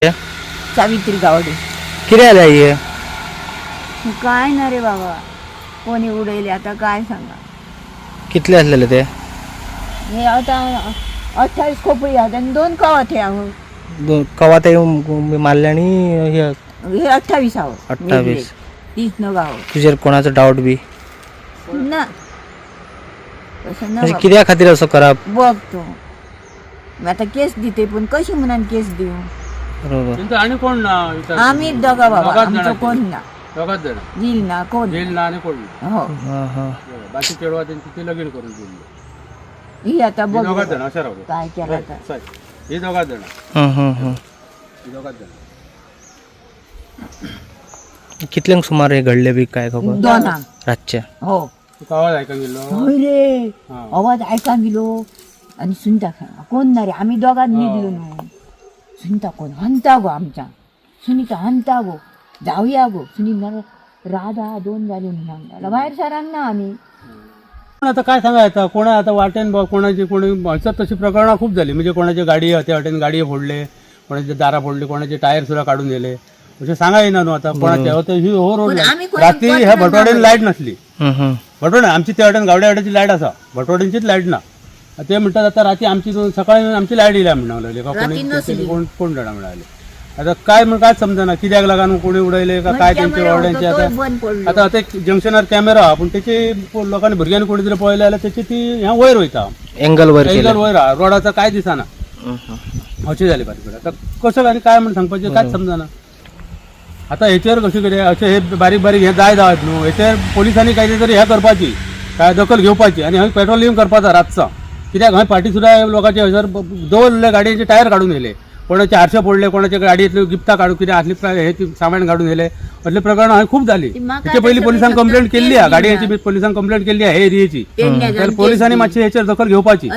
सावित्री गावडे. किती ये काय ना रे बाबा, कोणी उडवले आता काय सांगा. कितले असलेले ते? हे आता 28 खोपडी आहेत आणि 2 कवाथे आहोत. कवा ते मारले आणि हे हे 28 आहोत. 28. 30 न गाव तुझ्यावर कोणाचं डाऊट बी ना तसं ना म्हणजे बाबा. कित्या खातीर असं करा? बघतो मी आता केस देते, पण कशी म्हणून केस देऊ? बरोबर. आणि कोण ना आम्ही दोघा बाबा, दोघाच आमचं जणांची. कोण ना दोघात जण येईल ना कोण जेल ना आणि कोण हो. हा हा. बाकी केळवा त्यांची ते लगीन करून दिली. ही आता हे बघ दोघात जण अशा राहू काय केलं तर. हे दोघात जण हे दोघात जण कितल्यांक सुमार हे घडले बी काय खबर? 2 रातच्या हो. तू आवाज ऐका गेलो होय रे, हा. आवाज ऐका गेलो आणि सुनता कोण ना रे, आम्ही दोघात निघलो ना. सुनता कोण हंता गो, आमच्या सुनीता हंता गो, जाऊया गो. सुनीता राधा 2 झाले म्हणून बाहेर सरांग ना आम्ही. पण आता काय सांगायचं, कोणा आता वाटेन बा कोणाची कोणी तशी प्रकरणं खूप झाली. म्हणजे कोणाची गाडी त्या वाटेन गाडी फोडले, कोणाचे दारा फोडले, कोणाचे टायर सुद्धा काढून नेले. म्हणजे सांगा येणार ना आता कोणाच्या होतं ही हो रोड पण आम्ही कोणी रात्री ह्या कोणाला भटवाड्याने लाईट नसली. हम्म. भटवाडा आमची त्या वाटेन गावड्या वाड्याची लाईट असा, भटवाड्यांचीच लाईट ना. ते म्हणतात आता रात्री आमची सकाळी आमची लाईट येईल म्हणावं लागले का रात्री नसली. कोणी कोण कोण जण मिळाले. आता काय म्हणून काय समजा ना कित्याक लागान कोणी उडवले का काय त्यांच्या वाड्यांचे. आता बंद पडलो. आता आता जंक्शनवर कॅमेरा पण त्याचे लोकांनी भुरग्यांनी कोणीतरी पळले आला त्याची ती ह्या वयर वयता एंगल वर टायगर केलं. वयर हा. रोडाचा काय दिसाना असे झाले पाहिजे. आता कसं आणि काय म्हणून सांगपाचे कायच समजाना. आता ह्याच्यावर कशी कितें अशें हे बारीक बारीक हे जाय जावत न्हू. हेचेर पोलिसांनी कांय तरी हे करपाची, काय दखल घेवपाची आणि हय पेट्रोलिंग करपाचा रातचा. कित्याक हय फाटी सुद्धा लोकांचे हयसर दवरले गाडयेचे टायर काढून येले, कोणाचे आरशे फोडले, कोणाच्या गाडयेतल्यो गिफ्टां काडून कितें आसली हे सामान काढून येले. असले प्रकरण हय खूप झाली. ती म्हाका तेचे पयलीं तसं पोलिसांक फक्त कंप्लेंट केल्ली तेच गाडयेची दिना. पोलिसांक कंप्लेंट केल्ली हे एरियेची. पेडण्याच्यान तर पोलिसांनी केस मातशी हेचेर दखल घेवपाची.